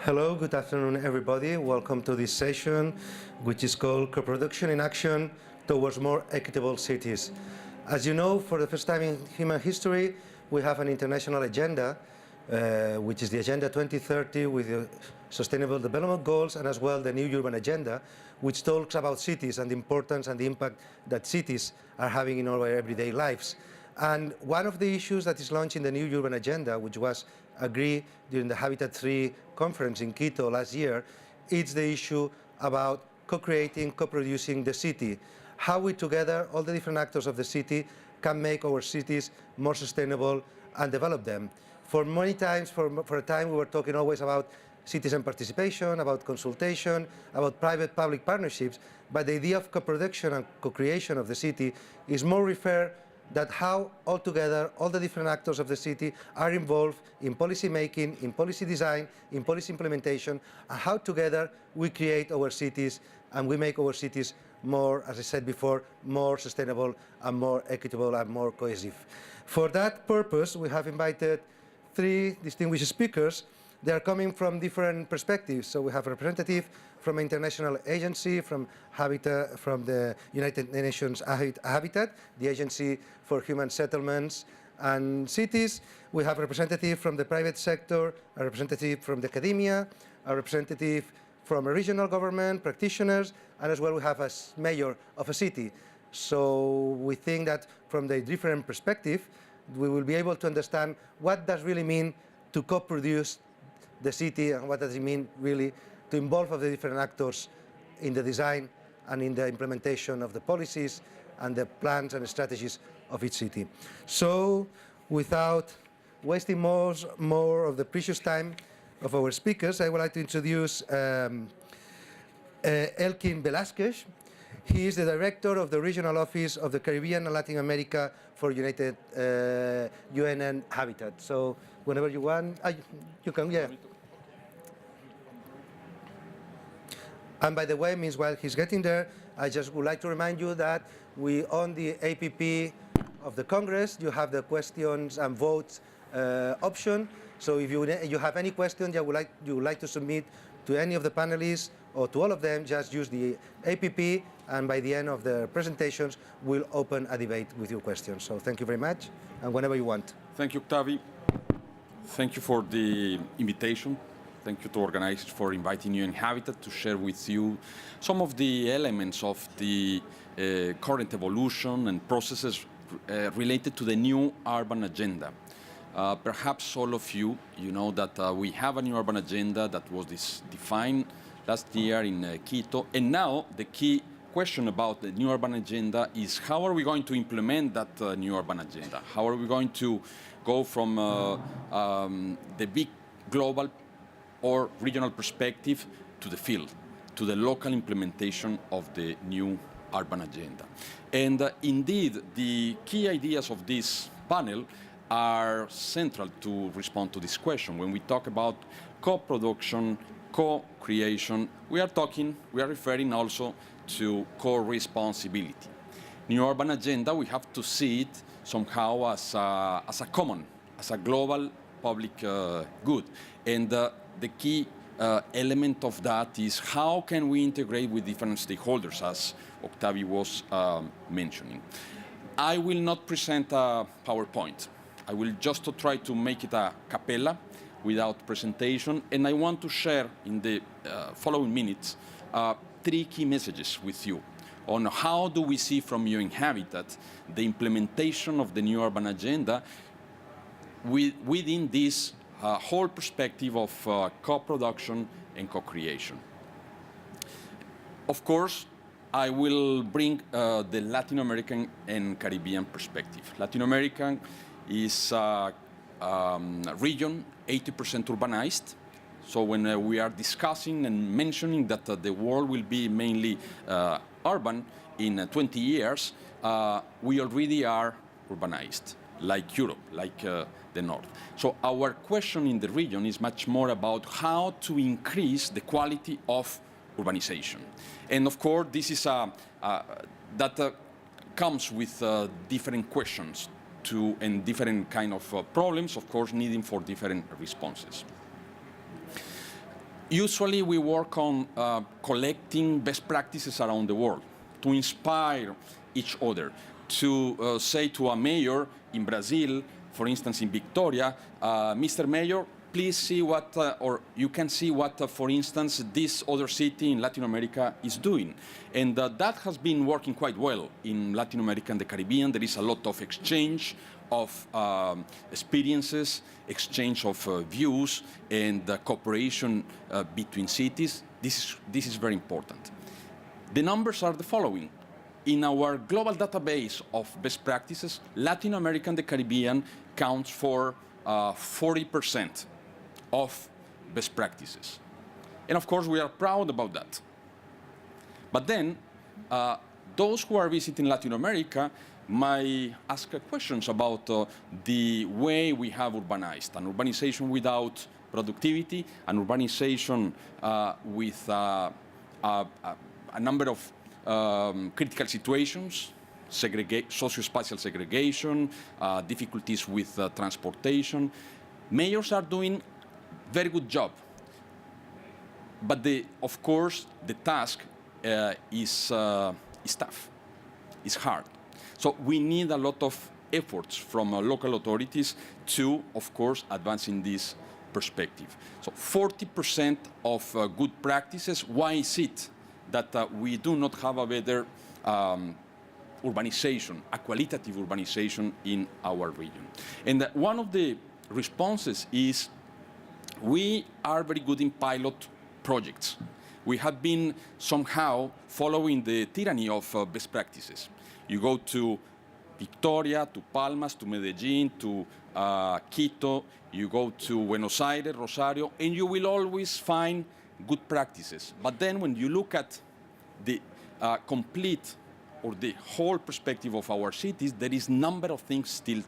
Hello, good afternoon, everybody. Welcome to this session, which is called Co-Production in Action Towards More Equitable Cities. As you know, for the first time in human history, we have an international agenda, which is the Agenda 2030 with the Sustainable Development Goals, and as well the New Urban Agenda, which talks about cities and the importance and the impact that cities are having in our everyday lives. And one of the issues that is launched in the New Urban Agenda, which was agreed during the Habitat 3 conference in Quito last year, is the issue about co-creating, co-producing the city. How we together, all the different actors of the city, can make our cities more sustainable and develop them. For many times, for a time, we were talking always about citizen participation, about consultation, about private-public partnerships, but the idea of co-production and co-creation of the city is more referred that how altogether all the different actors of the city are involved in policy making, in policy design, in policy implementation, and how together we create our cities and we make our cities more, as I said before, more sustainable and more equitable and more cohesive. For that purpose, we have invited three distinguished speakers. They are coming from different perspectives. So we have a representative from an international agency, from the United Nations Habitat, the Agency for Human Settlements and Cities. We have a representative from the private sector, a representative from the academia, a representative from a regional government, practitioners, and as well we have a mayor of a city. So we think that from the different perspective, we will be able to understand what does really mean to co-produce the city and what does it mean really to involve of the different actors in the design and in the implementation of the policies and the plans and strategies of each city. So without wasting more of the precious time of our speakers, I would like to introduce Elkin Velasquez. He is the director of the Regional Office of the Caribbean and Latin America for United UN Habitat. So whenever you want, you can, yeah. And by the way, means while he's getting there, I just would like to remind you that we on the APP of the Congress, you have the questions and votes option. So if you have any questions you would like to submit to any of the panelists or to all of them, just use the APP, and by the end of the presentations, we'll open a debate with your questions. So thank you very much, and whenever you want. Thank you, Octavi. Thank you for the invitation. Thank you to organizers for inviting you in Habitat to share with you some of the elements of the current evolution and processes related to the new urban agenda. Perhaps all of you know that we have a new urban agenda that was defined last year in Quito, and now the key question about the new urban agenda is how are we going to implement that new urban agenda? How are we going to go from the big global or regional perspective to the field, to the local implementation of the new urban agenda? And indeed, the key ideas of this panel are central to respond to this question. When we talk about co-production, co-creation, we are referring also to co-responsibility. New urban agenda, we have to see it somehow as a common, as a global public good. And the key element of that is how can we integrate with different stakeholders, as Octavi was mentioning. I will not present a PowerPoint. I will just try to make it a cappella without presentation, and I want to share in the following minutes three key messages with you on how do we see from UN Habitat the implementation of the new urban agenda within this whole perspective of co-production and co-creation. Of course, I will bring the Latin American and Caribbean perspective. Latin American is a region 80% urbanized. So when we are discussing and mentioning that the world will be mainly urban in 20 years, we already are urbanized, like Europe, like the North. So our question in the region is much more about how to increase the quality of urbanization. And of course, this is that comes with different questions and different kind of problems, of course, needing for different responses. Usually we work on collecting best practices around the world to inspire each other, to say to a mayor in Brazil, for instance in Vitória, Mr. Mayor, please see what, or you can see what, for instance, this other city in Latin America is doing. And that has been working quite well in Latin America and the Caribbean. There is a lot of exchange of experiences, exchange of views, and cooperation between cities. This is very important. The numbers are the following. In our global database of best practices, Latin America and the Caribbean counts for 40% of best practices. And of course, we are proud about that. But then, those who are visiting Latin America might ask questions about the way we have urbanized. An urbanization without productivity, an urbanization with a number of critical situations, socio-spatial segregation, difficulties with transportation. Mayors are doing a very good job. But of course, the task is tough, it's hard. So we need a lot of efforts from local authorities to, of course, advance in this perspective. So 40% of good practices. Why is it that we do not have a better urbanization, a qualitative urbanization in our region? And one of the responses is we are very good in pilot projects. We have been somehow following the tyranny of best practices. You go to Victoria, to Palmas, to Medellin, to Quito, you go to Buenos Aires, Rosario, and you will always find good practices. But then when you look at the complete or the whole perspective of our cities, there is a number of things still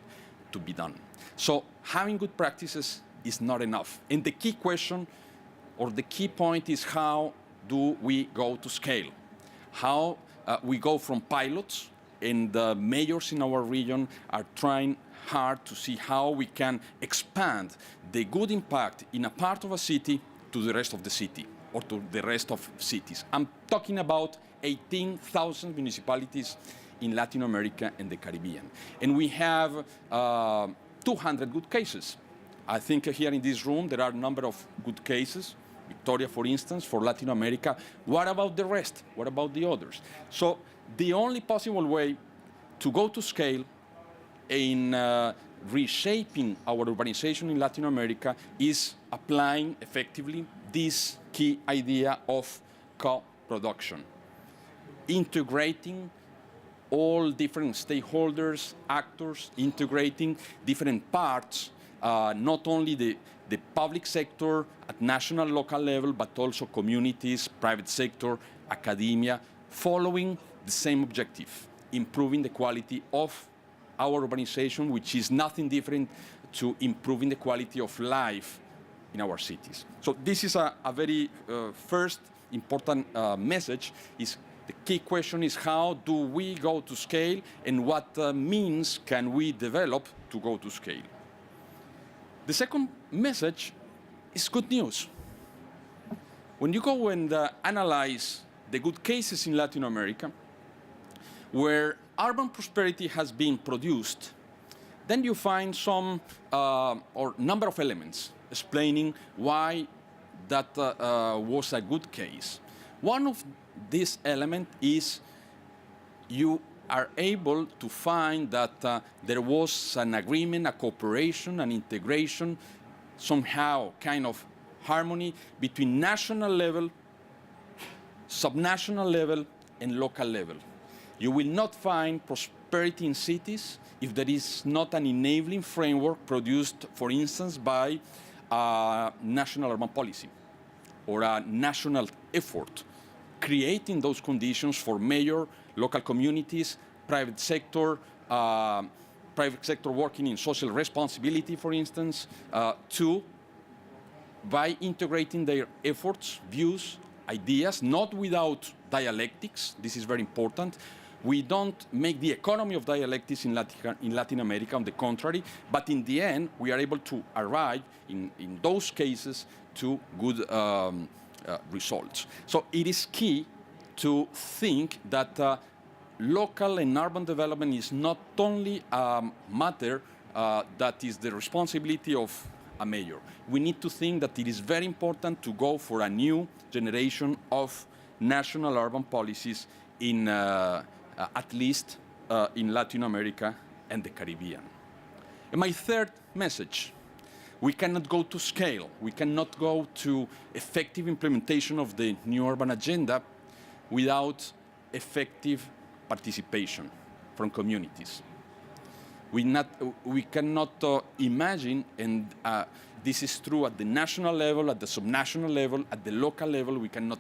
to be done. So having good practices is not enough. And the key question or the key point is how do we go to scale? How we go from pilots, and the mayors in our region are trying hard to see how we can expand the good impact in a part of a city to the rest of the city or to the rest of cities. I'm talking about 18,000 municipalities in Latin America and the Caribbean. And we have 200 good cases. I think here in this room there are a number of good cases. Victoria, for instance, for Latin America. What about the rest? What about the others? So the only possible way to go to scale in reshaping our urbanization in Latin America is applying effectively this key idea of co-production, integrating all different stakeholders, actors, integrating different parts, not only the public sector at national, local level, but also communities, private sector, academia, following the same objective, improving the quality of our urbanization, which is nothing different to improving the quality of life in our cities. So this is a very first important message. Is the key question is how do we go to scale and what means can we develop to go to scale? The second message is good news. When you go and analyze the good cases in Latin America, where urban prosperity has been produced, then you find some or number of elements explaining why that was a good case. One of these elements is you are able to find that there was an agreement, a cooperation, an integration, somehow kind of harmony between national level, subnational level, and local level. You will not find prosperity in cities if there is not an enabling framework produced, for instance, by a national urban policy or a national effort, creating those conditions for mayor, local communities, private sector working in social responsibility, for instance, by integrating their efforts, views, ideas, not without dialectics, this is very important, We don't make the economy of dialectics in Latin America, on the contrary, but in the end, we are able to arrive, in those cases, to good results. So it is key to think that local and urban development is not only a matter that is the responsibility of a mayor. We need to think that it is very important to go for a new generation of national urban policies in at least in Latin America and the Caribbean. And my third message, we cannot go to scale. We cannot go to effective implementation of the new urban agenda without effective participation from communities. We cannot imagine, and this is true at the national level, at the subnational level, at the local level, we cannot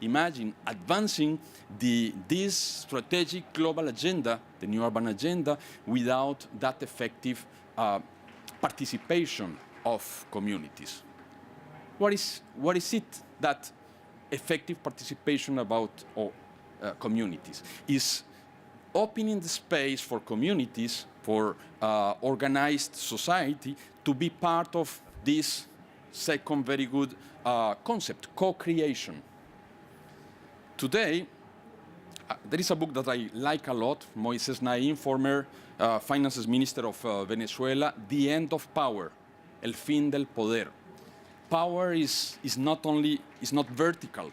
imagine advancing this strategic global agenda, the new urban agenda, without that effective participation of communities. What is it that effective participation about communities? Is opening the space for communities, for organized society, to be part of this second very good concept, co-creation. Today, there is a book that I like a lot, Moises Naim, former finance minister of Venezuela, The End of Power, El Fin del Poder. Power is not vertical.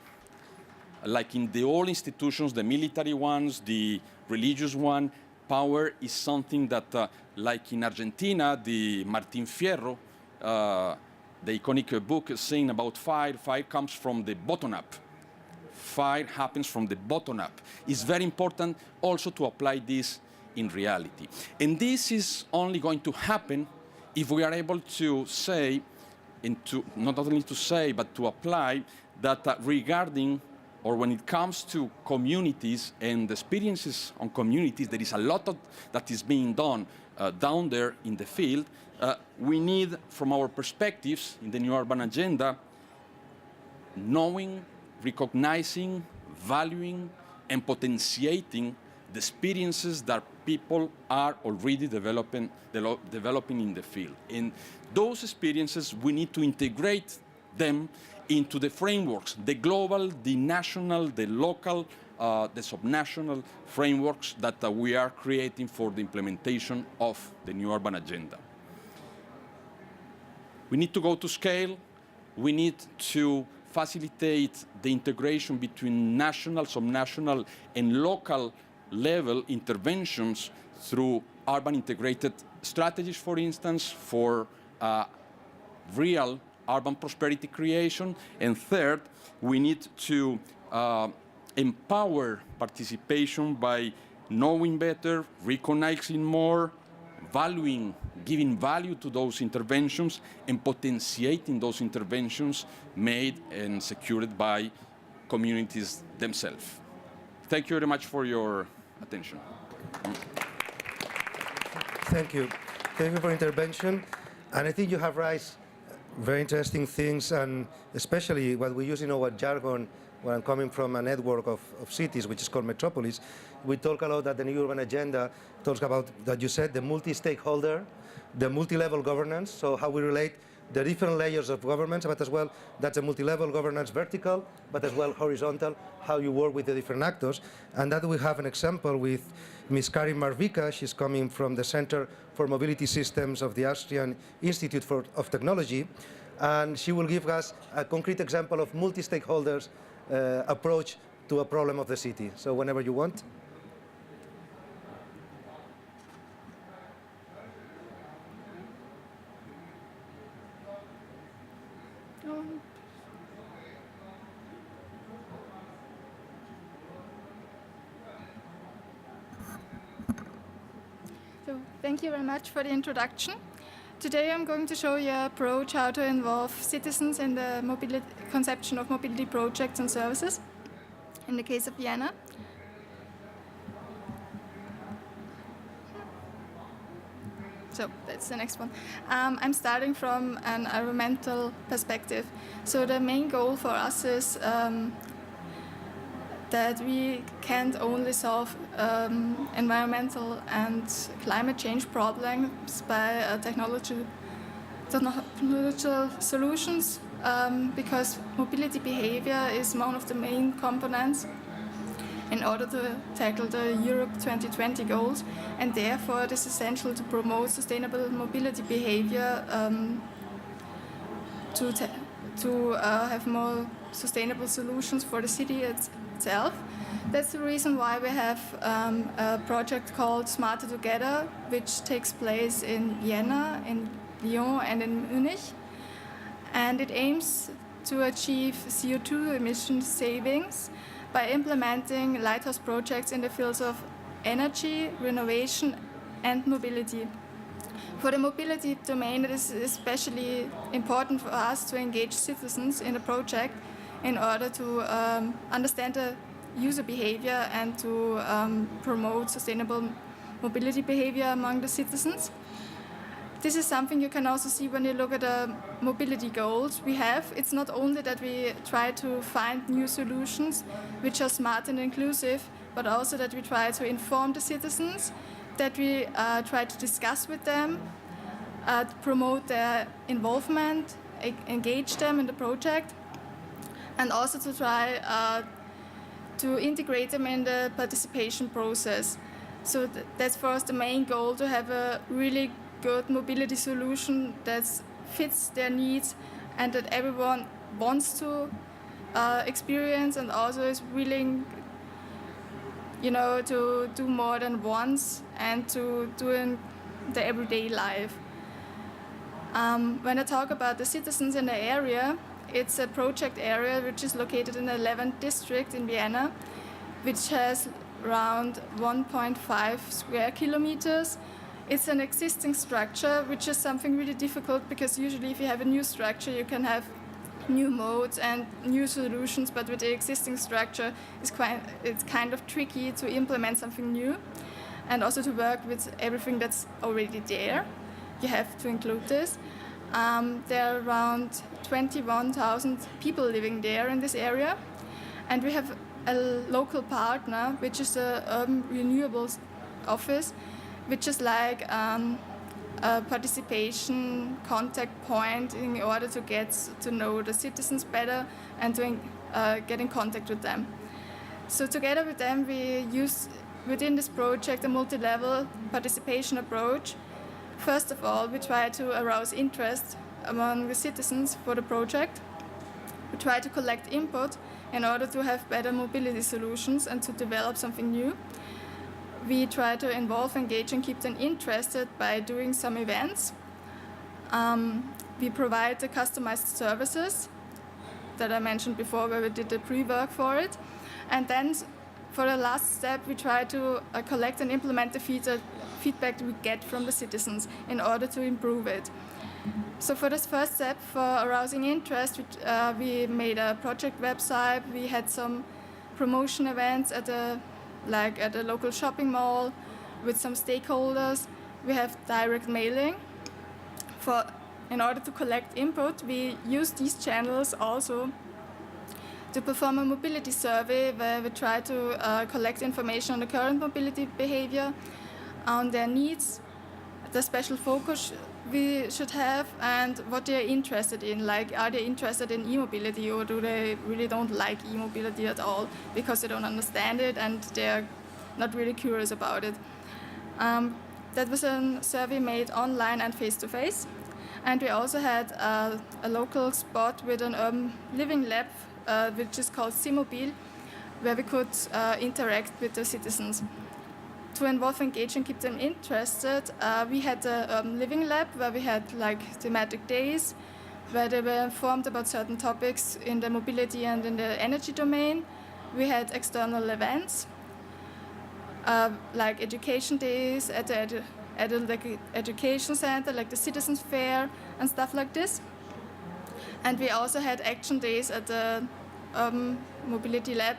Like in the old institutions, the military ones, the religious one, power is something that, like in Argentina, the Martín Fierro, the iconic book saying about fire comes from the bottom up. Fire happens from the bottom up. It's very important also to apply this in reality. And this is only going to happen if we are able to say, not only to say, but to apply that regarding, or when it comes to communities and the experiences on communities, there is a lot that is being done down there in the field. We need, from our perspectives in the new urban agenda, knowing, recognizing, valuing, and potentiating the experiences that people are already developing in the field. In those experiences, we need to integrate them into the frameworks, the global, the national, the local, the subnational frameworks that we are creating for the implementation of the new urban agenda. We need to go to scale. We need to facilitate the integration between national, subnational, and local level interventions through urban integrated strategies, for instance, for real urban prosperity creation. And third, we need to empower participation by knowing better, recognizing more, valuing, giving value to those interventions, and potentiating those interventions made and secured by communities themselves. Thank you very much for your attention. Thank you. Thank you for intervention. And I think you have raised very interesting things, and especially what we use in our jargon when I'm coming from a network of cities, which is called Metropolis. We talk a lot that the new urban agenda talks about, that you said, the multi-stakeholder, the multi-level governance, so how we relate the different layers of governments, but as well, that's a multi-level governance, vertical, but as well horizontal, how you work with the different actors. And that we have an example with Ms. Karin Marvika. She's coming from the Center for Mobility Systems of the Austrian Institute of Technology, and she will give us a concrete example of multi-stakeholders approach to a problem of the city. So whenever you want. So thank you very much for the introduction. Today I'm going to show you an approach how to involve citizens in the conception of mobility projects and services in the case of Vienna. So that's the next one. I'm starting from an environmental perspective. So the main goal for us is that we can't only solve environmental and climate change problems by technological solutions, because mobility behavior is one of the main components in order to tackle the Europe 2020 goals, and therefore it is essential to promote sustainable mobility behavior to have more sustainable solutions for the city itself. That's the reason why we have a project called Smarter Together, which takes place in Vienna, in Lyon and in Munich, and it aims to achieve CO2 emission savings by implementing lighthouse projects in the fields of energy, renovation and mobility. For the mobility domain, it is especially important for us to engage citizens in the project in order to understand the user behavior and to promote sustainable mobility behavior among the citizens. This is something you can also see when you look at the mobility goals we have. It's not only that we try to find new solutions which are smart and inclusive, but also that we try to inform the citizens, that we try to discuss with them, promote their involvement, engage them in the project, and also to try to integrate them in the participation process. So that's for us the main goal, to have a really good mobility solution that fits their needs and that everyone wants to experience and also is willing, to do more than once and to do in the everyday life. When I talk about the citizens in the area, it's a project area which is located in the 11th district in Vienna, which has around 1.5 square kilometers. It's an existing structure, which is something really difficult because usually if you have a new structure, you can have new modes and new solutions, but with the existing structure, it's kind of tricky to implement something new and also to work with everything that's already there. You have to include this. There are around 21,000 people living there in this area, and we have a local partner, which is the Urban Renewables Office, which is like a participation contact point in order to get to know the citizens better and to get in contact with them. So together with them, we use within this project a multi-level participation approach. First of all, we try to arouse interest among the citizens for the project. We try to collect input in order to have better mobility solutions and to develop something new. We try to involve, engage, and keep them interested by doing some events. We provide the customized services that I mentioned before, where we did the pre-work for it. And then for the last step, we try to collect and implement the feedback we get from the citizens in order to improve it. So for this first step, for arousing interest, we made a project website. We had some promotion events at a local shopping mall with some stakeholders. We have direct mailing. In order to collect input, we use these channels also to perform a mobility survey where we try to collect information on the current mobility behavior, on their needs, the special focus we should have, and what they are interested in. Like, are they interested in e-mobility, or do they really don't like e-mobility at all because they don't understand it and they're not really curious about it. That was a survey made online and face-to-face. And we also had a local spot with an urban living lab, which is called Simmobil, where we could interact with the citizens. To involve, engage, and keep them interested, we had a living lab where we had thematic days where they were informed about certain topics in the mobility and in the energy domain. We had external events like education days at the education center, like the Citizens Fair and stuff like this. And we also had action days at the mobility lab,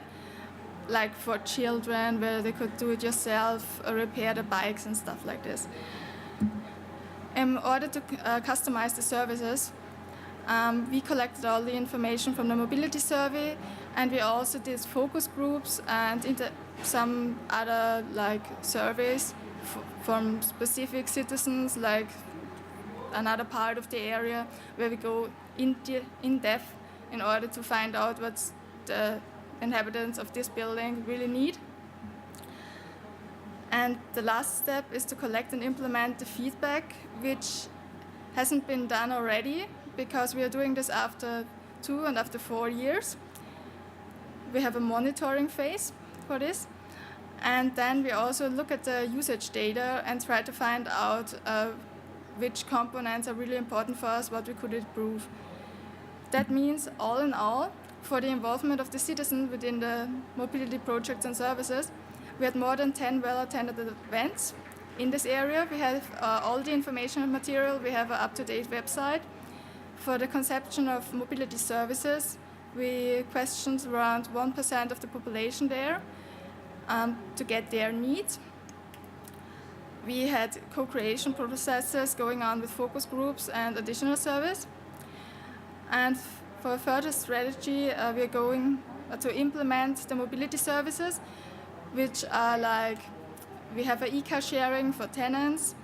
like for children, where they could do it yourself, repair the bikes and stuff like this. In order to customize the services, we collected all the information from the mobility survey And we also did focus groups and some other like surveys from specific citizens, like another part of the area, where we go in depth in order to find out what the inhabitants of this building really need. And the last step is to collect and implement the feedback, which hasn't been done already because we are doing this after 2 and after 4 years. We have a monitoring phase for this. And then we also look at the usage data and try to find out which components are really important for us, what we could improve. That means, all in all, for the involvement of the citizen within the mobility projects and services, we had more than 10 well-attended events in this area. We have all the information and material. We have an up-to-date website. For the conception of mobility services, we questioned around 1% of the population there to get their needs. We had co-creation processes going on with focus groups and additional service. And for further strategy, we are going to implement the mobility services, which are like, we have an e-car sharing for tenants.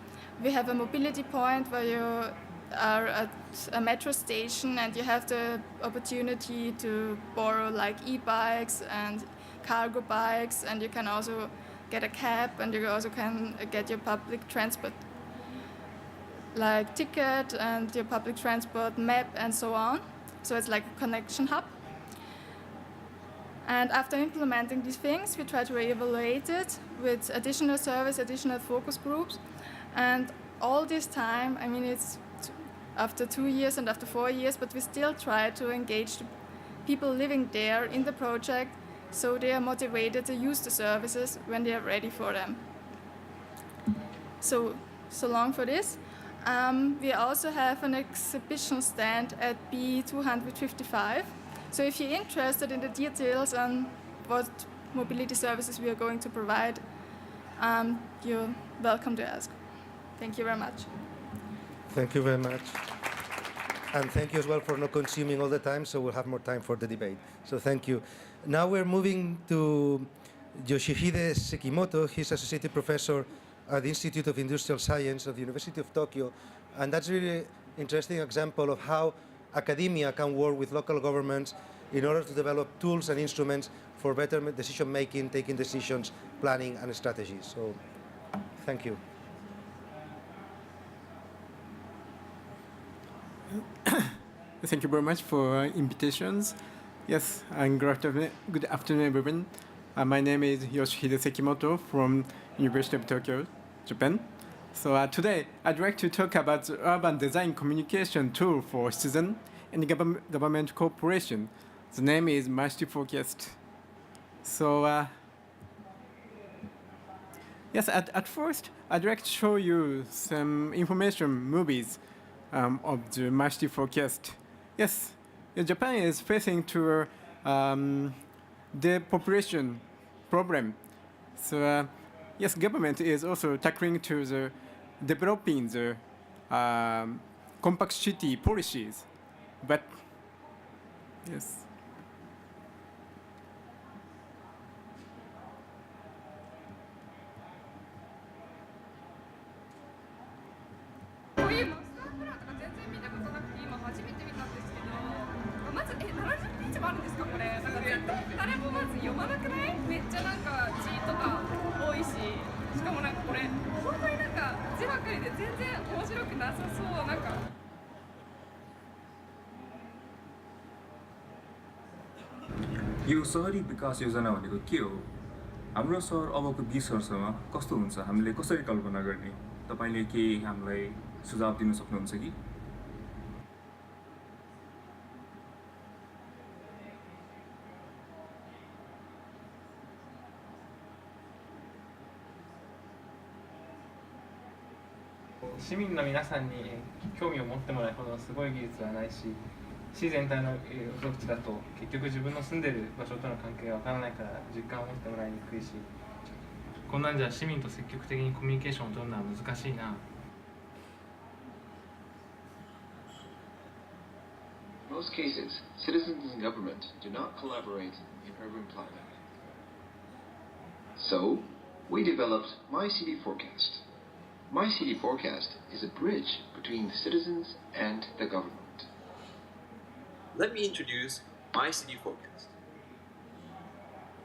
We have a mobility point where you are at a metro station and you have the opportunity to borrow like e-bikes and cargo bikes, and you can also get a cab, and you also can get your public transport like ticket and your public transport map and so on. So it's like a connection hub. And after implementing these things, we try to evaluate it with additional service, additional focus groups. And all this time, I mean, it's after 2 years and after 4 years, but we still try to engage the people living there in the project so they are motivated to use the services when they are ready for them. So long for this. We also have an exhibition stand at B255. So if you're interested in the details on what mobility services we are going to provide, you're welcome to ask. Thank you very much. Thank you very much. And thank you as well for not consuming all the time, so we'll have more time for the debate. So thank you. Now we're moving to Yoshihide Sekimoto. He's Associate Professor at the Institute of Industrial Science of the University of Tokyo. And that's really interesting example of how academia can work with local governments in order to develop tools and instruments for better decision making, taking decisions, planning, and strategy. So thank you. Thank you very much for invitations. Yes, and good afternoon, everyone. My name is Yoshihide Sekimoto from University of Tokyo, Japan. So today, I'd like to talk about the urban design communication tool for citizen and government cooperation. The name is MultiForecast. So yes, at first, I'd like to show you some information movies of the MultiForecast. Yes, Japan is facing to the population problem. So yes, government is also tackling to the developing the compact city policies, but yes. यो सहरी विकास योजना भनेको के हो? हाम्रो सहर अबको 20 वर्षमा कस्तो हुन्छ? हामीले कसरी कल्पना गर्ने? तपाईले के हामीलाई सुझाव दिन सक्नुहुन्छ कि?市民の皆さんに興味を持ってもらうほどのすごい技術はないし、市全体の予測値だと結局自分の住んでる場所との関係がわからないから実感を持ってもらいにくいし、こんなんじゃ市民と積極的にコミュニケーションを取るのは難しいな。most cases, citizens and government do not collaborate in urban planning. So, we developed My City Forecast. My City Forecast is a bridge between the citizens and the government. Let me introduce My City Forecast.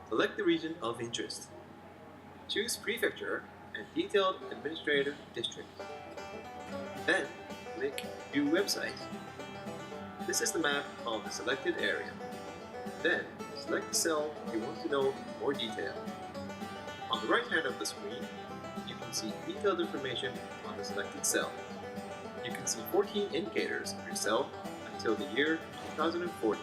Select the region of interest. Choose prefecture and detailed administrative district. Then, click View Website. This is the map of the selected area. Then, select the cell you want to know more detail. On the right hand of the screen, you can see detailed information on the selected cell. You can see 14 indicators per cell until the year 2040.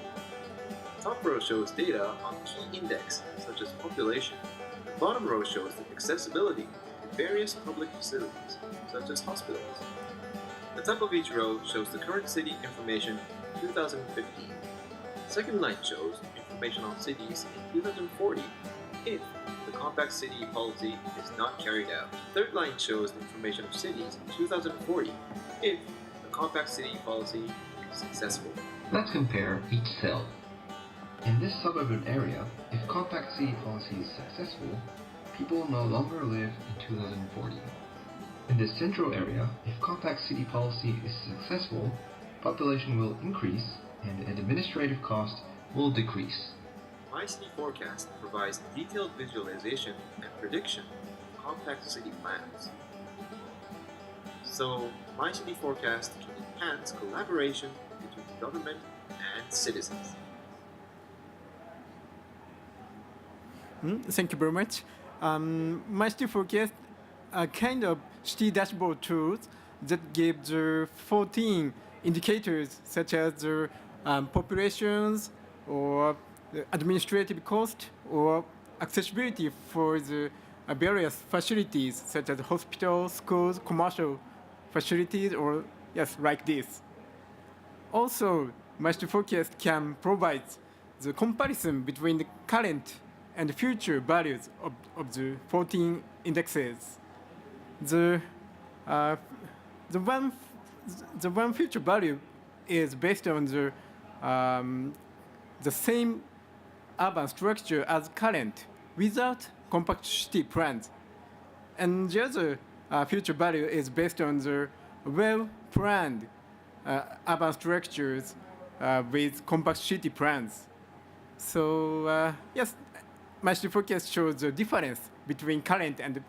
The top row shows data on key index such as population. The bottom row shows the accessibility to various public facilities such as hospitals. The top of each row shows the current city information in 2015. The second line shows information on cities in 2040 if the compact city policy is not carried out. The third line shows the information of cities in 2040 if the compact city policy is successful. Let's compare each cell. In this suburban area, if compact city policy is successful, people no longer live in 2040. In this central area, if compact city policy is successful, population will increase and administrative cost will decrease. My City Forecast provides detailed visualization and prediction of compact city plans. So, My City Forecast can enhance collaboration between government and citizens. Thank you very much. My City Forecast are kind of city dashboard tools that give the 14 indicators such as the populations or the administrative cost or accessibility for the various facilities such as hospitals, schools, commercial facilities, or yes, like this. Also, My City Forecast can provide the comparison between the current and future values of the 14 indexes. The one future value is based on the same urban structure as current without compact city plans, and the other future value is based on the well-planned urban structures with compact city plans. So yes, My City Forecast shows the difference between current and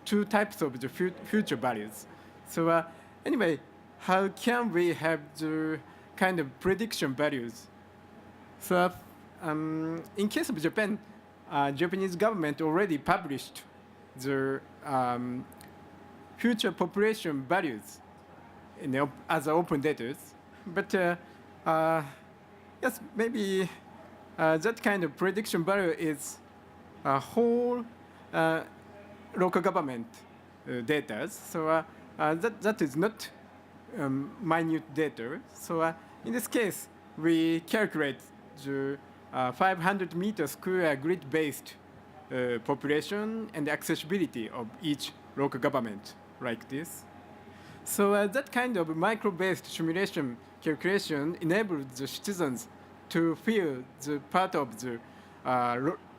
two types of the future values. So anyway, how can we have the kind of prediction values? So in case of Japan, Japanese government already published the future population values as open data. But yes, maybe that kind of prediction value is a whole local government data. So that is not minute data. So in this case, we calculate the 500 meter square grid-based population and accessibility of each local government, like this. So that kind of micro-based simulation calculation enables the citizens to feel the part of the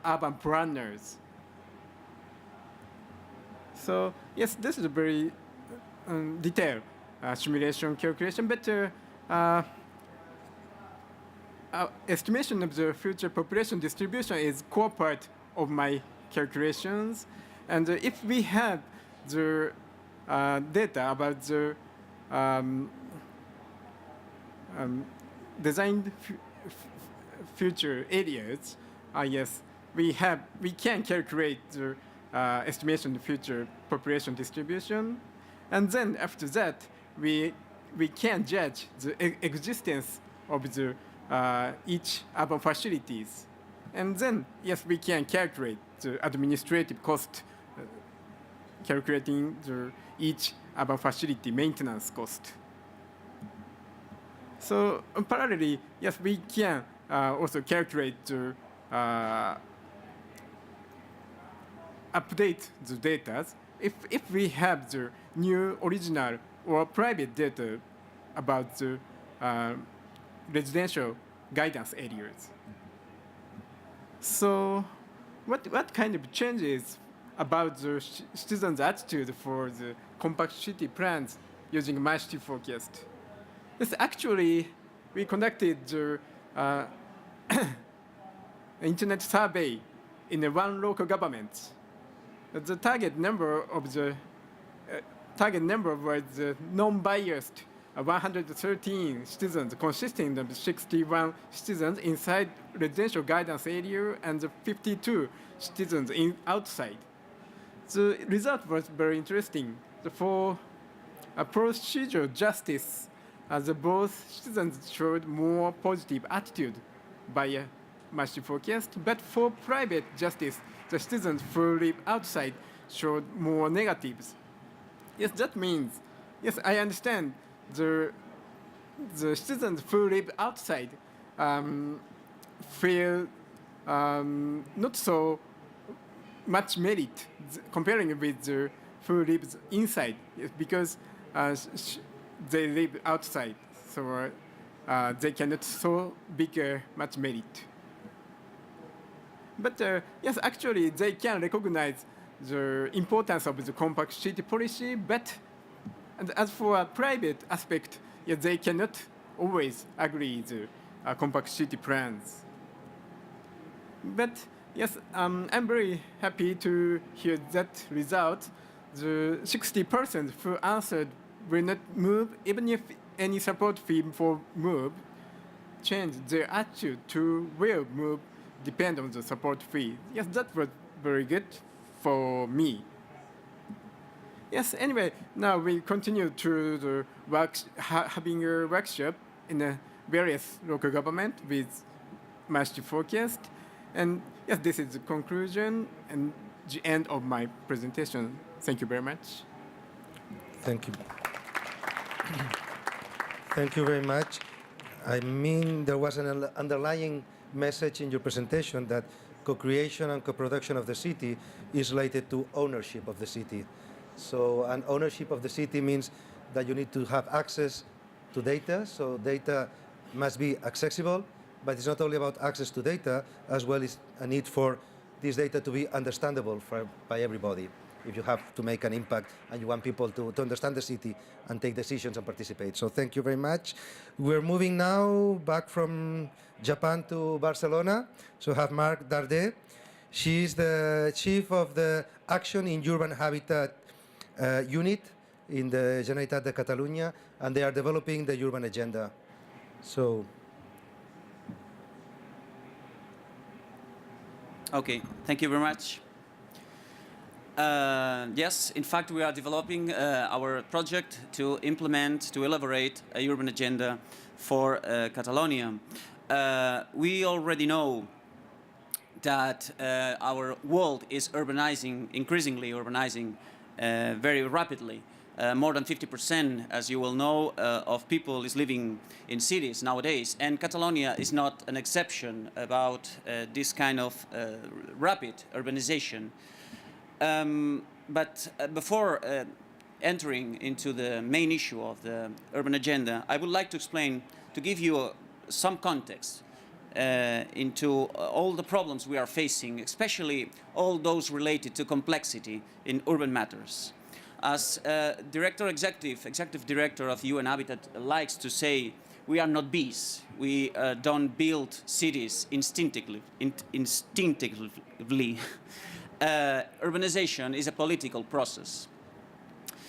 urban planners. So yes, this is a very detailed simulation calculation, but estimation of the future population distribution is core part of my calculations. And if we have the data about the designed future areas, yes, we can calculate the estimation of future population distribution, and then after that we can judge the existence of the each urban facilities, and then yes, we can calculate the administrative cost, calculating the each urban facility maintenance cost. So parallelly, yes, we can also calculate the update the data if we have the new original or private data about the residential guidance areas. So what kind of changes about the citizens' attitude for the compact city plans using My City Forecast? Yes, actually, we conducted the internet survey in one local government. The target number was non-biased 113 citizens, consisting of 61 citizens inside residential guidance area and 52 citizens outside. The result was very interesting. For procedural justice, both citizens showed more positive attitude by My City Forecast, but for private justice, the citizens who live outside showed more negatives. Yes, that means, yes, I understand the citizens who live outside feel not so much merit comparing with the who lives inside, yes, because they live outside, so they cannot so big much merit. But yes, actually, they can recognize the importance of the compact city policy, but as for a private aspect, yes, they cannot always agree the compact city plans. But yes, I'm very happy to hear that result. The 60% who answered will not move, even if any support fee for move changed their attitude to will move depend on the support fee. Yes, that was very good for me. Yes, anyway, now we continue to the having a workshop in various local government with My City Forecast. And yes, this is the conclusion and the end of my presentation. Thank you very much. Thank you. Thank you very much. I mean, there was an underlying message in your presentation that co-creation and co-production of the city is related to ownership of the city. So, and ownership of the city means that you need to have access to data, so data must be accessible, but it's not only about access to data, as well as a need for this data to be understandable by everybody. If you have to make an impact and you want people to understand the city and take decisions and participate. So thank you very much. We're moving now back from Japan to Barcelona. So we have Marc Darder. She is the chief of the Action in Urban Habitat unit in the Generalitat de Catalunya, and they are developing the urban agenda. So. Okay, thank you very much. Yes, in fact, we are developing our project to implement, to elaborate a urban agenda for Catalonia. We already know that our world is urbanizing, increasingly urbanizing very rapidly. More than 50%, as you will know, of people is living in cities nowadays, and Catalonia is not an exception about this kind of rapid urbanization. But before entering into the main issue of the urban agenda, I would like to explain, to give you some context into all the problems we are facing, especially all those related to complexity in urban matters. As executive director of UN Habitat likes to say, we are not bees. We don't build cities instinctively. Urbanization is a political process.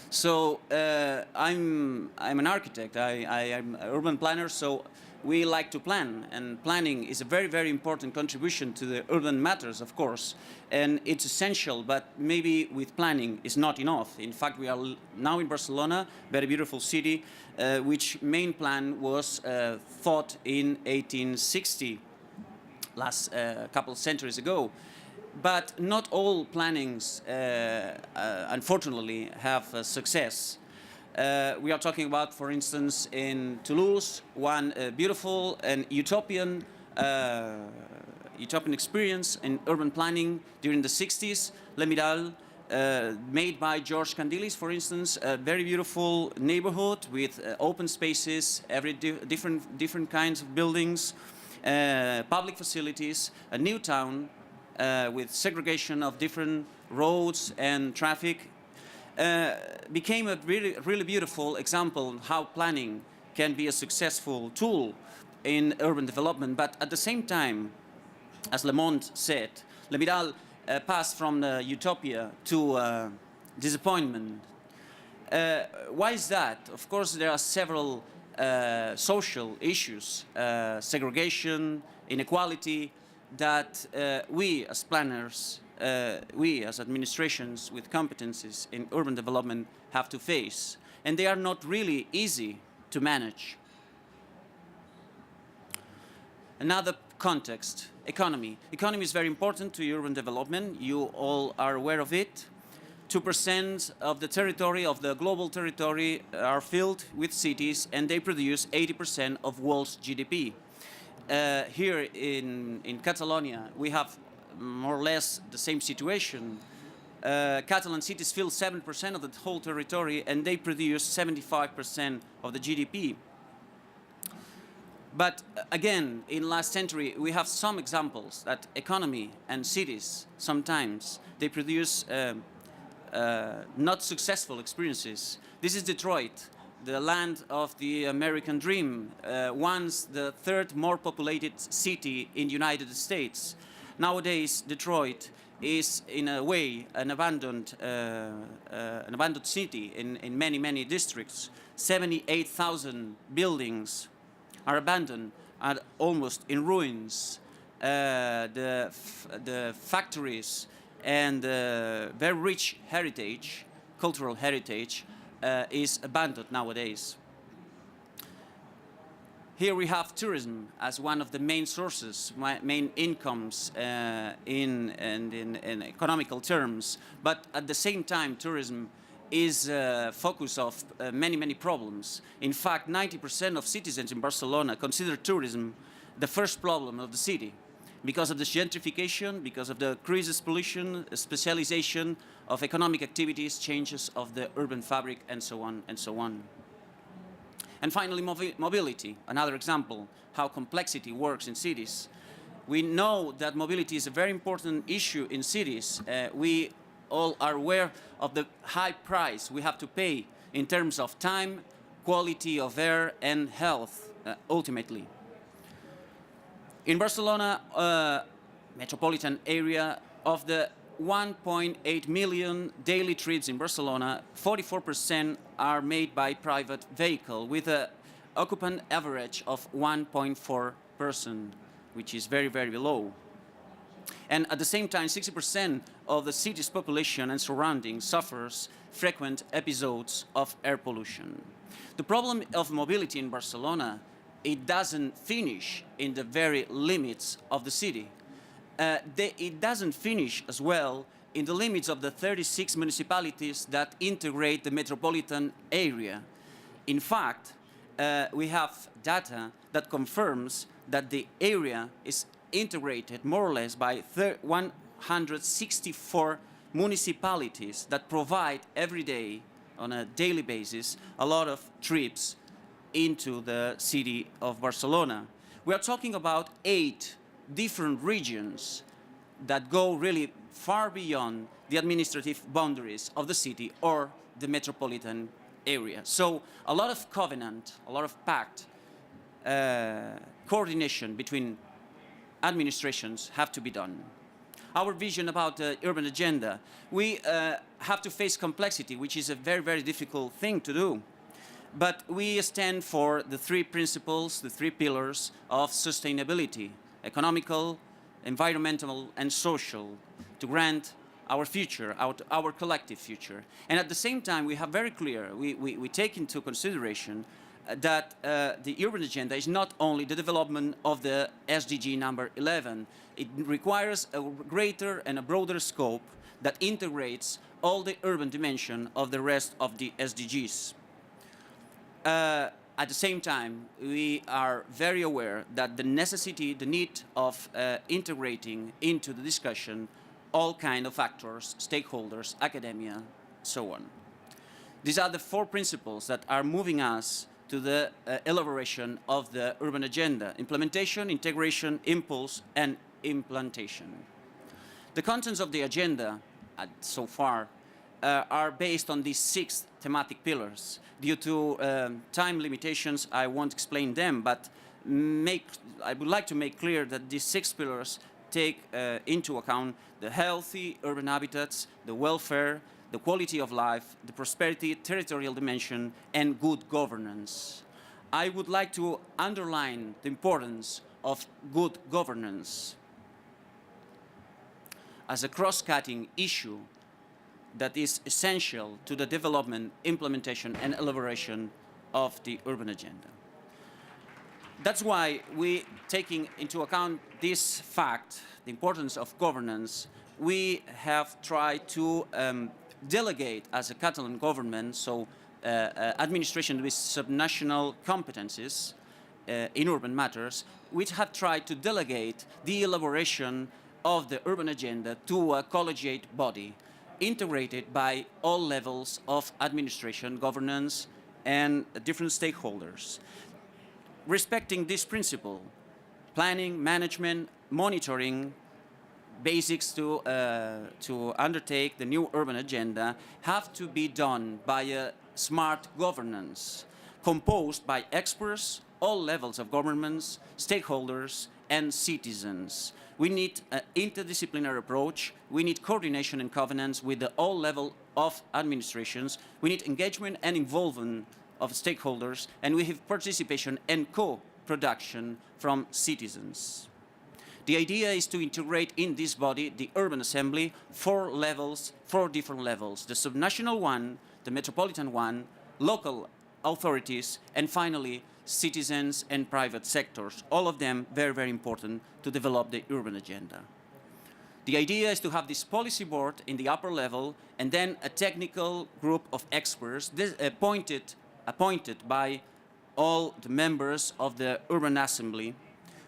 So I'm an architect. I'm an urban planner. So we like to plan, and planning is a very, very important contribution to the urban matters, of course, and it's essential, but maybe with planning is not enough. In fact, we are now in Barcelona, very beautiful city, which main plan was thought in 1860, last couple of centuries ago. But not all plannings, unfortunately, have success. We are talking about, for instance, in Toulouse, one beautiful and utopian experience in urban planning during the 60s, Le Miral, made by George Candilis, for instance, a very beautiful neighborhood with open spaces, different kinds of buildings, public facilities, a new town with segregation of different roads and traffic, became a really beautiful example of how planning can be a successful tool in urban development. But at the same time, as Le Monde said, Le Miral passed from utopia to disappointment. Why is that? Of course, there are several social issues, segregation, inequality, that we as planners, we as administrations with competencies in urban development have to face. And they are not really easy to manage. Another context, economy. Economy is very important to urban development. You all are aware of it. 2% of the territory, of the global territory, are filled with cities, and they produce 80% of world's GDP. Here in Catalonia, we have more or less the same situation. Catalan cities fill 7% of the whole territory, and they produce 75% of the GDP. But again, in last century, we have some examples that economy and cities, sometimes, they produce not successful experiences. This is Detroit, the land of the American dream, once the third more populated city in the United States. Nowadays, Detroit is in a way an abandoned city in many districts. 78,000 buildings are abandoned, are almost in ruins. The factories and very rich heritage, cultural heritage, is abandoned nowadays. Here we have tourism as one of the main sources, main incomes in economical terms. But at the same time, tourism is a focus of many problems. In fact, 90% of citizens in Barcelona consider tourism the first problem of the city because of the gentrification, because of the increased pollution, specialization of economic activities, changes of the urban fabric, and so on and so on. And finally, mobility, another example, how complexity works in cities. We know that mobility is a very important issue in cities. We all are aware of the high price we have to pay in terms of time, quality of air, and health, ultimately. In Barcelona, metropolitan area, of the 1.8 million daily trips in Barcelona, 44% are made by private vehicle, with an occupant average of 1.4 person, which is very low. And at the same time, 60% of the city's population and surroundings suffers frequent episodes of air pollution. The problem of mobility in Barcelona, it doesn't finish in the very limits of the city. It doesn't finish as well in the limits of the 36 municipalities that integrate the metropolitan area. In fact, we have data that confirms that the area is integrated more or less by 164 municipalities that provide every day, on a daily basis, a lot of trips into the city of Barcelona. We are talking about 8 different regions that go really far beyond the administrative boundaries of the city or the metropolitan area. So a lot of covenant, a lot of pact, coordination between administrations have to be done. Our vision about the urban agenda, we have to face complexity, which is a very difficult thing to do. But we stand for the 3 principles, the 3 pillars of sustainability: economical, environmental, and social, to grant our future, our collective future. And at the same time, we have very clear, we take into consideration that the urban agenda is not only the development of the SDG number 11. It requires a greater and a broader scope that integrates all the urban dimension of the rest of the SDGs. At the same time, we are very aware that the necessity, the need of integrating into the discussion all kind of actors, stakeholders, academia, so on. These are the 4 principles that are moving us to the elaboration of the urban agenda: implementation, integration, impulse, and implantation. The contents of the agenda so far are based on these 6 thematic pillars. Due to time limitations, I won't explain them, but I would like to make clear that these 6 pillars take into account the healthy urban habitats, the welfare, the quality of life, the prosperity, territorial dimension, and good governance. I would like to underline the importance of good governance as a cross-cutting issue that is essential to the development, implementation, and elaboration of the urban agenda. That's why we, taking into account this fact, the importance of governance, we have tried to delegate as a Catalan government, so administration with subnational competencies in urban matters, which have tried to delegate the elaboration of the urban agenda to a collegiate body, integrated by all levels of administration, governance, and different stakeholders. Respecting this principle, planning, management, monitoring, basics to undertake the new urban agenda have to be done by a smart governance composed by experts, all levels of governments, stakeholders, and citizens. We need an interdisciplinary approach. We need coordination and covenants with all level of administrations. We need engagement and involvement of stakeholders, and we have participation and co-production from citizens. The idea is to integrate in this body, the urban assembly, 4 levels, 4 different levels: the subnational one, the metropolitan one, local authorities, and finally citizens and private sectors, all of them very, very important to develop the urban agenda. The idea is to have this policy board in the upper level and then a technical group of experts appointed by all the members of the urban assembly,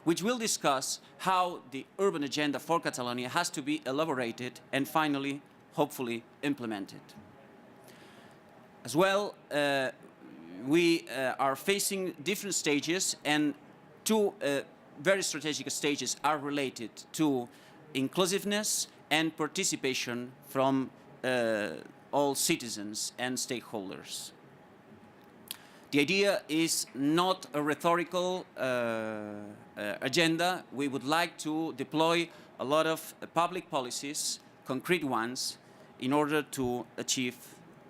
which will discuss how the urban agenda for Catalonia has to be elaborated and finally, hopefully, implemented. As well, we are facing different stages, and 2 very strategic stages are related to inclusiveness and participation from all citizens and stakeholders. The idea is not a rhetorical agenda. We would like to deploy a lot of public policies, concrete ones, in order to achieve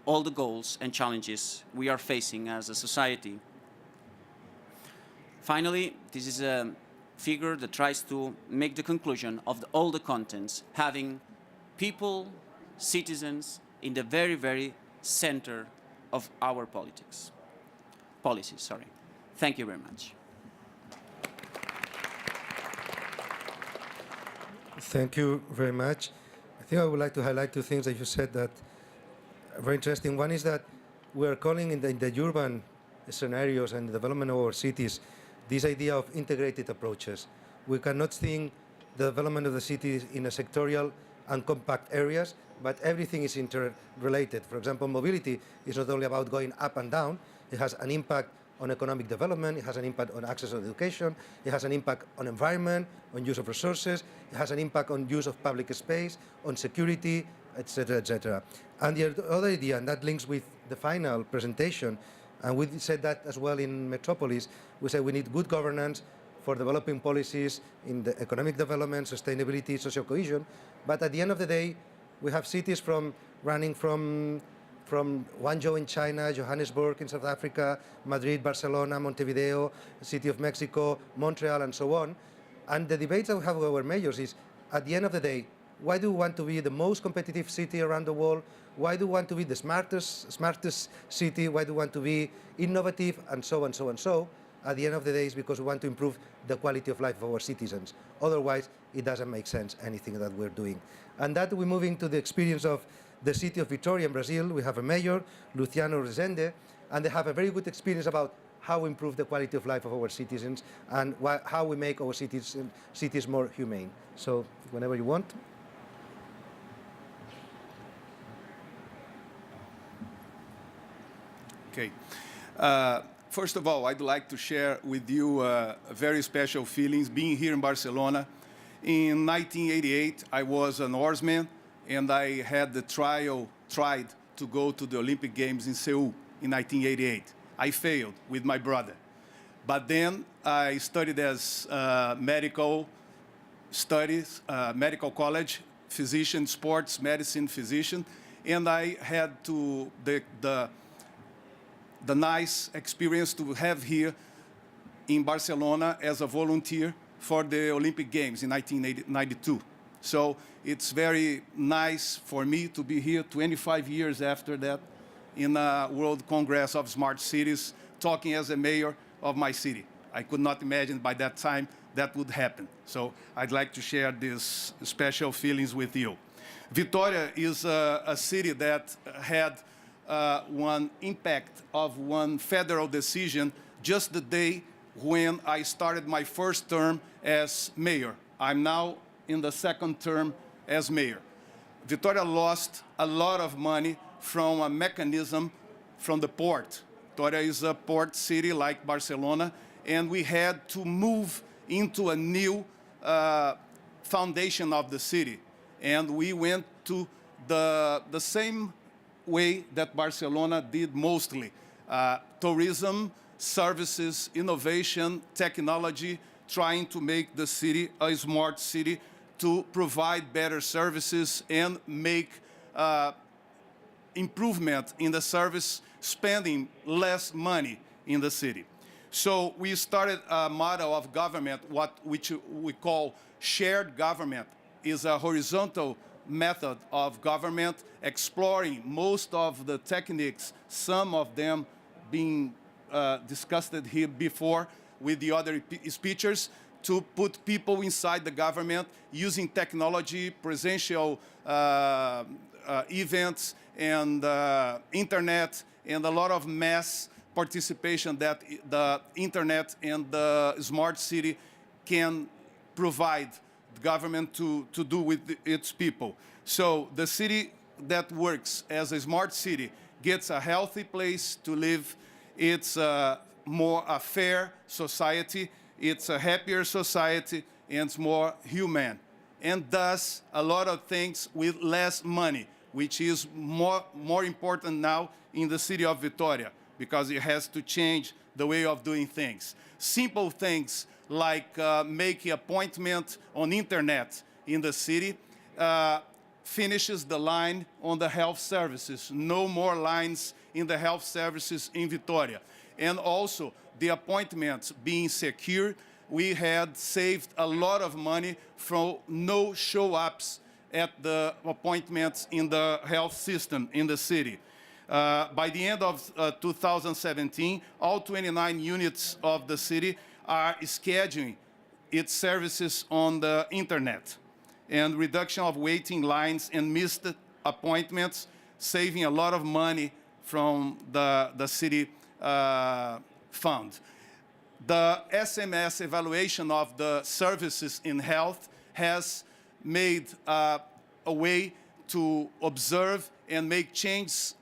all the goals and challenges we are facing as a society. Finally, this is a figure that tries to make the conclusion of all the contents, having people, citizens, in the very, very center of our policies. Thank you very much. Thank you very much. I think I would like to highlight 2 things that you said that are very interesting. One is that we are calling in the urban scenarios and the development of our cities this idea of integrated approaches. We cannot think the development of the cities in a sectorial and compact areas, but everything is interrelated. For example, mobility is not only about going up and down. It has an impact on economic development, it has an impact on access to education, it has an impact on environment, on use of resources, it has an impact on use of public space, on security, etc., etc. And the other idea, and that links with the final presentation, and we said that as well in Metropolis, we said we need good governance for developing policies in the economic development, sustainability, social cohesion, but at the end of the day, we have cities running from Guangzhou in China, Johannesburg in South Africa, Madrid, Barcelona, Montevideo, City of Mexico, Montreal, and so on. And the debates that we have with our mayors is, at the end of the day, why do we want to be the most competitive city around the world? Why do we want to be the smartest city? Why do we want to be innovative? And so and so and so. At the end of the day, it's because we want to improve the quality of life of our citizens. Otherwise, it doesn't make sense, anything that we're doing. And that we're moving to the experience of the city of Vitória in Brazil. We have a mayor, Luciano Rezende, and they have a very good experience about how we improve the quality of life of our citizens and how we make our cities more humane. So, whenever you want. Okay. First of all, I'd like to share with you very special feelings being here in Barcelona. In 1988, I was an horseman, and I had tried to go to the Olympic Games in Seoul in 1988. I failed with my brother. But then I studied as medical studies, medical college, physician, sports medicine physician, and I had the nice experience to have here in Barcelona as a volunteer for the Olympic Games in 1992. So it's very nice for me to be here 25 years after that in a World Congress of Smart Cities, talking as a mayor of my city. I could not imagine by that time that would happen. So I'd like to share these special feelings with you. Vitória is a city that had one impact of one federal decision just the day when I started my first term as mayor. I'm now in the second term as mayor. Vitória lost a lot of money from a mechanism from the port. Vitória is a port city like Barcelona, and we had to move into a new foundation of the city. And we went to the same way that Barcelona did mostly. Tourism, services, innovation, technology, trying to make the city a smart city to provide better services and make improvement in the service, spending less money in the city. So we started a model of government, which we call shared government. Is a horizontal method of government, exploring most of the techniques, some of them being discussed here before with the other speakers, to put people inside the government using technology, presential events, and internet, and a lot of mass participation that the internet and the smart city can provide the government to do with its people. So the city that works as a smart city gets a healthy place to live. It's a fair society. It's a happier society, and it's more human, and does a lot of things with less money, which is more important now in the city of Vitória, because it has to change the way of doing things. Simple things like making appointment on internet in the city finishes the line on the health services. No more lines in the health services in Vitória. And also the appointments being secure, we had saved a lot of money from no show-ups at the appointments in the health system in the city. By the end of 2017, all 29 units of the city are scheduling its services on the internet, and reduction of waiting lines and missed appointments, saving a lot of money from the city fund. The SMS evaluation of the services in health has made a way to observe and make changes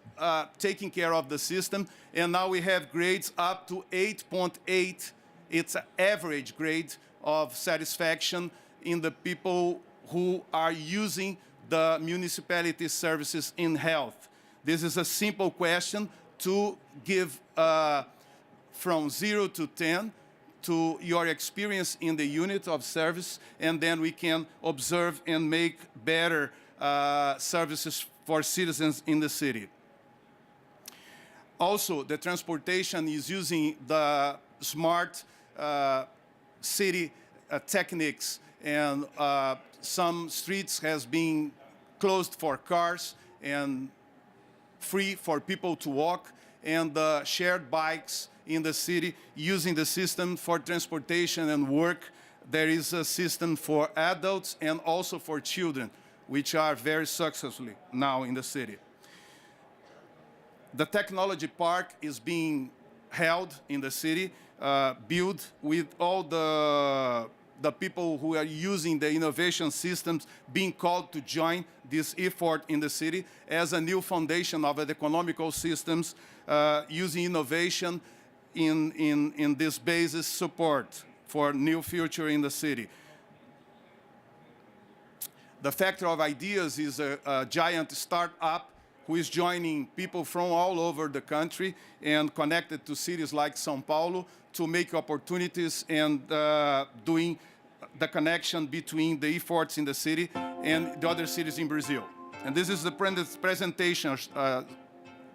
taking care of the system, and now we have grades up to 8.8. It's an average grade of satisfaction in the people who are using the municipality services in health. This is a simple question to give from 0 to 10 to your experience in the unit of service, and then we can observe and make better services for citizens in the city. Also, the transportation is using the smart city techniques, and some streets has been closed for cars and free for people to walk, and the shared bikes in the city using the system for transportation and work. There is a system for adults and also for children, which are very successfully now in the city. The technology park is being held in the city, built with all the the people who are using the innovation systems being called to join this effort in the city as a new foundation of the economical systems, using innovation in this basis support for new future in the city. The Factory of Ideas is a giant startup who is joining people from all over the country and connected to cities like São Paulo to make opportunities and doing the connection between the efforts in the city and the other cities in Brazil. And this is the presentation,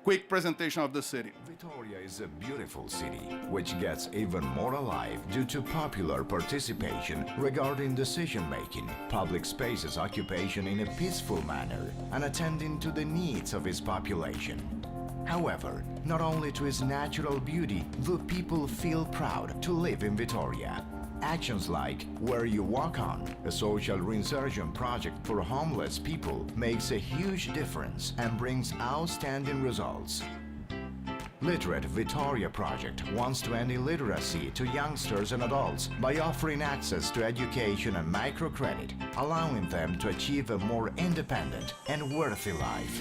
quick presentation of the city. Vitória is a beautiful city, which gets even more alive due to popular participation regarding decision-making, public spaces occupation in a peaceful manner, and attending to the needs of its population. However, not only to its natural beauty, the people feel proud to live in Vitória. Actions like Where You Walk On, a social reinsertion project for homeless people, makes a huge difference and brings outstanding results. Literate Vitória project wants to end illiteracy to youngsters and adults by offering access to education and microcredit, allowing them to achieve a more independent and worthy life.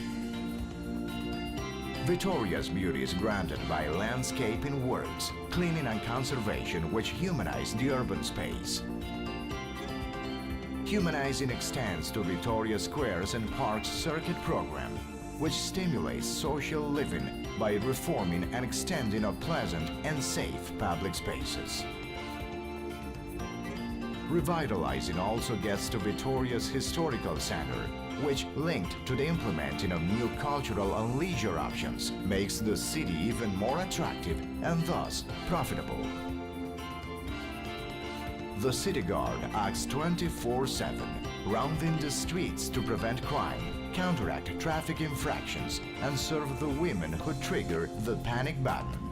Vitória's beauty is granted by landscaping works, cleaning and conservation which humanize the urban space. Humanizing extends to Vitória Squares and Parks circuit program, which stimulates social living by reforming and extending of pleasant and safe public spaces. Revitalizing also gets to Vitória's historical center, which, linked to the implementing of new cultural and leisure options, makes the city even more attractive and thus profitable. The City Guard acts 24/7, rounding the streets to prevent crime, counteract traffic infractions, and serve the women who trigger the panic button.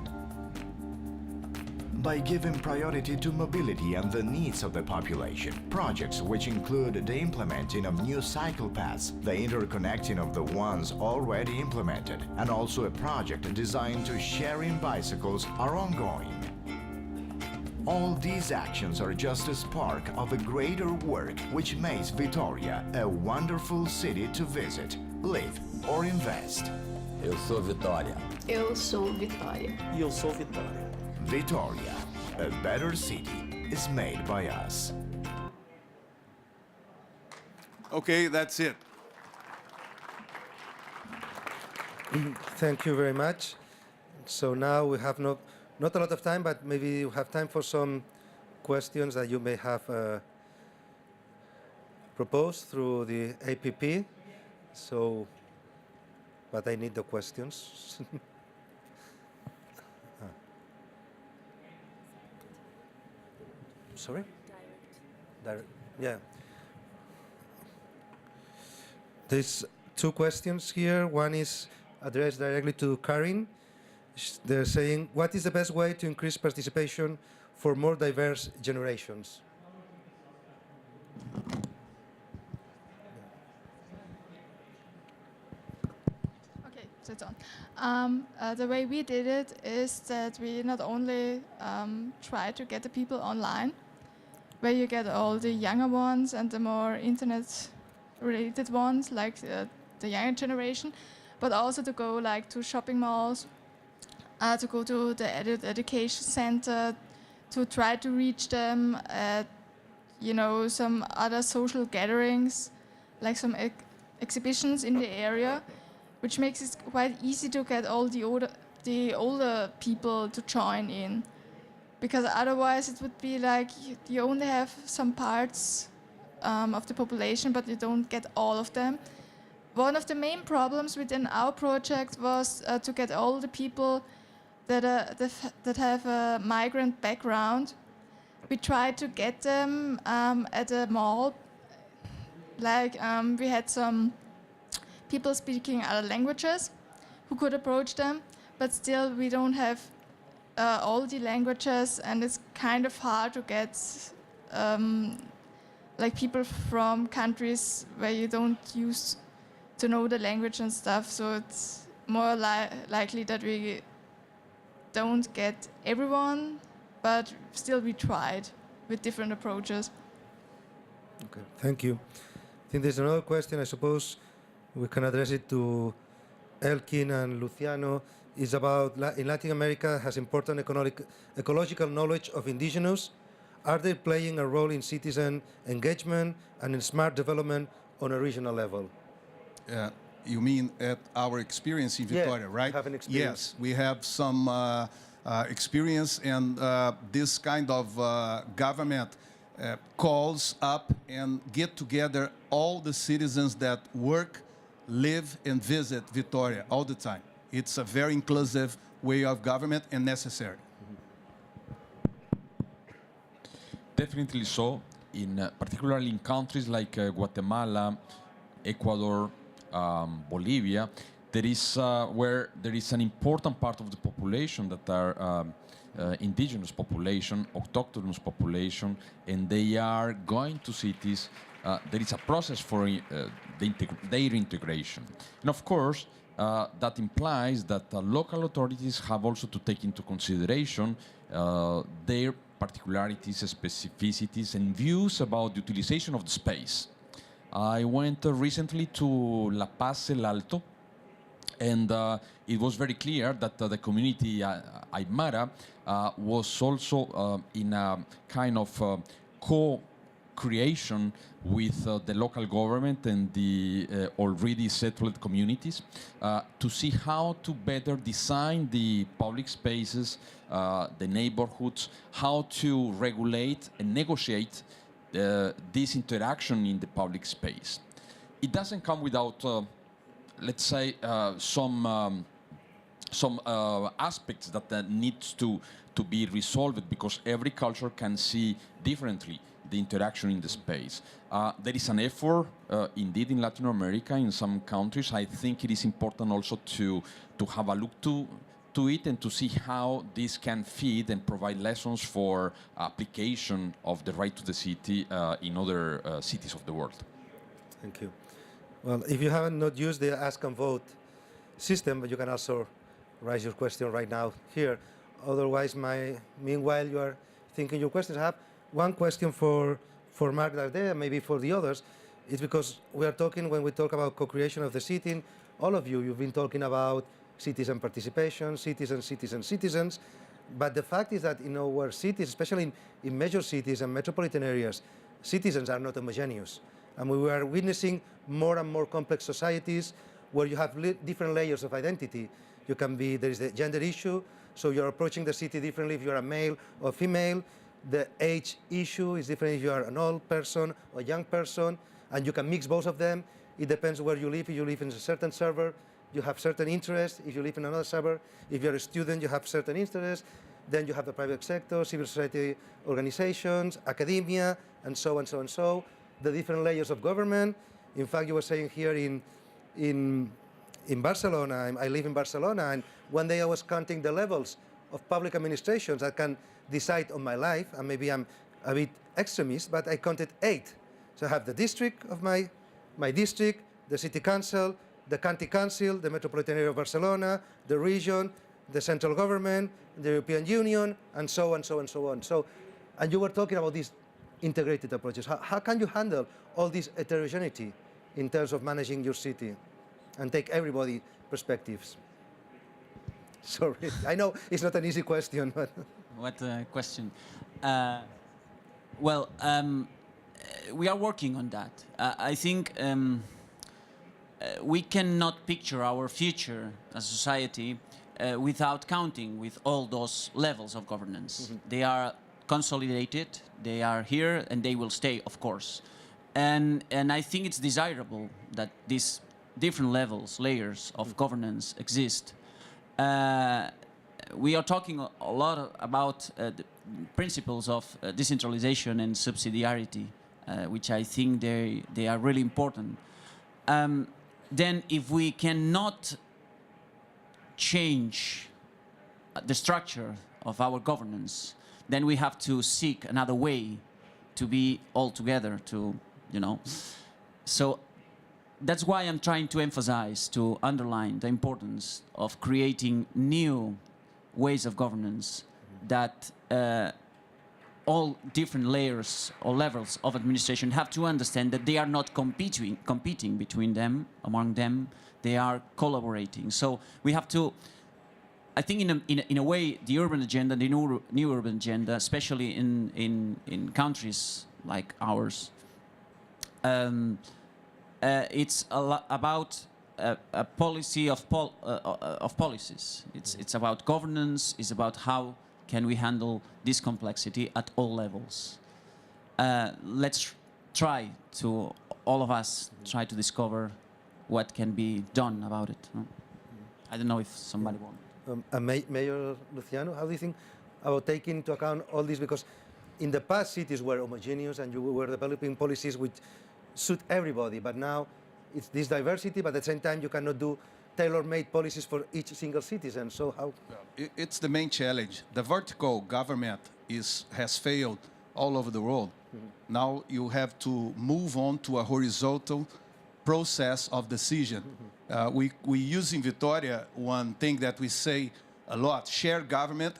By giving priority to mobility and the needs of the population, projects which include the implementing of new cycle paths, the interconnecting of the ones already implemented, and also a project designed to sharing bicycles are ongoing. All these actions are just a spark of a greater work which makes Vitória a wonderful city to visit, live or invest. Eu sou Vitória. Eu sou Vitória. E eu sou Vitória. Vitória, a better city, is made by us. Okay, that's it. Thank you very much. So now we have not a lot of time, but maybe we have time for some questions that you may have proposed through the APP. So, but I need the questions. Sorry? Direct. Yeah. There's two questions here. One is addressed directly to Karin. They're saying, what is the best way to increase participation for more diverse generations? Okay, so it's on. The way we did it is that we not only try to get the people online, where you get all the younger ones and the more internet-related ones, like the younger generation, but also to go like to shopping malls, to go to the education center, to try to reach them at, some other social gatherings, like some exhibitions in the area, which makes it quite easy to get all the older people to join in. Because otherwise it would be like you only have some parts of the population, but you don't get all of them. One of the main problems within our project was to get all the people that have a migrant background. We tried to get them at a mall. Like we had some people speaking other languages who could approach them, but still we don't have all the languages, and it's kind of hard to get like people from countries where you don't use to know the language and stuff. So it's more likely that we don't get everyone, but still we tried. with different approaches. Okay, thank you. I think there's another question. I suppose we can address it to Elkin and Luciano. Is about in Latin America has important ecological knowledge of indigenous. Are they playing a role in citizen engagement and in smart development on a regional level? You mean at our experience in Vitória, right? Have an experience. Yes, we have some experience, and this kind of government calls up and get together all the citizens that work, live, and visit Vitória all the time. It's a very inclusive way of government and necessary. Definitely so. Particularly in countries like Guatemala, Ecuador, Bolivia, there is where there is an important part of the population that are indigenous population, autochthonous population, and they are going to cities. There is a process for their integration, and of course that implies that local authorities have also to take into consideration their particularities, specificities, and views about the utilization of the space. I went recently to La Paz El Alto, and it was very clear that the community Aymara was also in a kind of co-creation with the local government and the already settled communities to see how to better design the public spaces, the neighborhoods, how to regulate and negotiate this interaction in the public space. It doesn't come without, let's say, some aspects that needs to be resolved, because every culture can see differently the interaction in the space. There is an effort, indeed, in Latin America, in some countries. I think it is important also to have a look to it and to see how this can feed and provide lessons for application of the right to the city in other cities of the world. Thank you. Well, if you haven't not used the Ask and Vote system, but you can also raise your question right now here. Otherwise, meanwhile you are thinking your questions, I have one question for Marc Darder, maybe for the others. It's because we are talking, when we talk about co-creation of the city, all of you've been talking about citizen participation, citizens, but the fact is that in our cities, especially in major cities and metropolitan areas, citizens are not homogeneous. And we are witnessing more and more complex societies where you have different layers of identity. You can be, there is the gender issue, so you're approaching the city differently if you're a male or female. The age issue is different if you are an old person or a young person, and you can mix both of them. It depends where you live. If you live in a certain suburb, you have certain interests. If you live in another suburb, if you're a student, you have certain interests. Then you have the private sector, civil society organizations, academia, and so and so and so. The different layers of government. In fact, you were saying here in Barcelona, I live in Barcelona, and one day I was counting the levels of public administrations that can decide on my life, and maybe I'm a bit extremist, but I counted 8. So I have the district of my district, the city council, the county council, the metropolitan area of Barcelona, the region, the central government, the European Union, and so on, so on, so on. So, and you were talking about these integrated approaches. How can you handle all this heterogeneity in terms of managing your city and take everybody's perspectives? Sorry, I know it's not an easy question, but... What a question. We are working on that. I think we cannot picture our future as a society without counting with all those levels of governance. Mm-hmm. They are consolidated, they are here, and they will stay, of course. And I think it's desirable that these different layers of governance exist. We are talking a lot about the principles of decentralization and subsidiarity, which I think they are really important. Then if we cannot change the structure of our governance, then we have to seek another way to be all together, So that's why I'm trying to emphasize, to underline the importance of creating new ways of governance that all different layers or levels of administration have to understand that they are not competing between them, among them. They are collaborating. So we have to, I think in a way, the urban agenda, the new urban agenda, especially in countries like ours, it's about a policy of policies. It's about governance. It's about how can we handle this complexity at all levels. Let's try to, all of us, try to discover what can be done about it. I don't know if somebody wants. Mayor Luciano, how do you think about taking into account all this? Because in the past, cities were homogeneous and you were developing policies which suit everybody, but now it's this diversity, but at the same time you cannot do tailor-made policies for each single citizen. So how? It's the main challenge. The vertical government has failed all over the world. Mm-hmm. Now you have to move on to a horizontal process of decision. Mm-hmm. We use in Vitória one thing that we say a lot, shared government,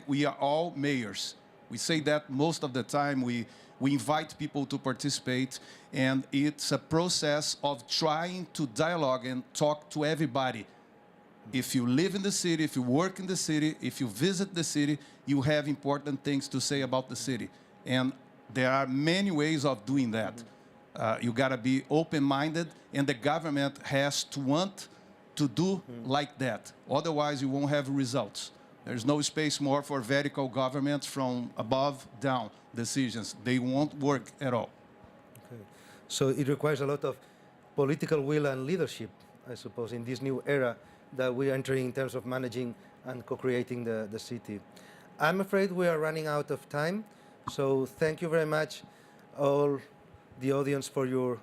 #we are all mayors. We say that most of the time. We invite people to participate, and it's a process of trying to dialogue and talk to everybody. If you live in the city, if you work in the city, if you visit the city, you have important things to say about the city. And there are many ways of doing that. You gotta be open-minded, and the government has to want to do like that. Otherwise, you won't have results. There's no space more for vertical governments from above down decisions. They won't work at all. Okay. So it requires a lot of political will and leadership, I suppose, in this new era that we're entering in terms of managing and co-creating the city. I'm afraid we are running out of time. So thank you very much, all the audience, for your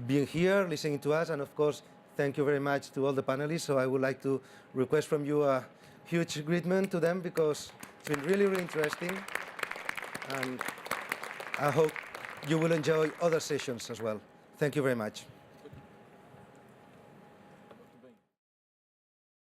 being here, listening to us, and of course, thank you very much to all the panelists. So I would like to request from you a huge greeting to them, because it's been really, really interesting. And I hope you will enjoy other sessions as well. Thank you very much.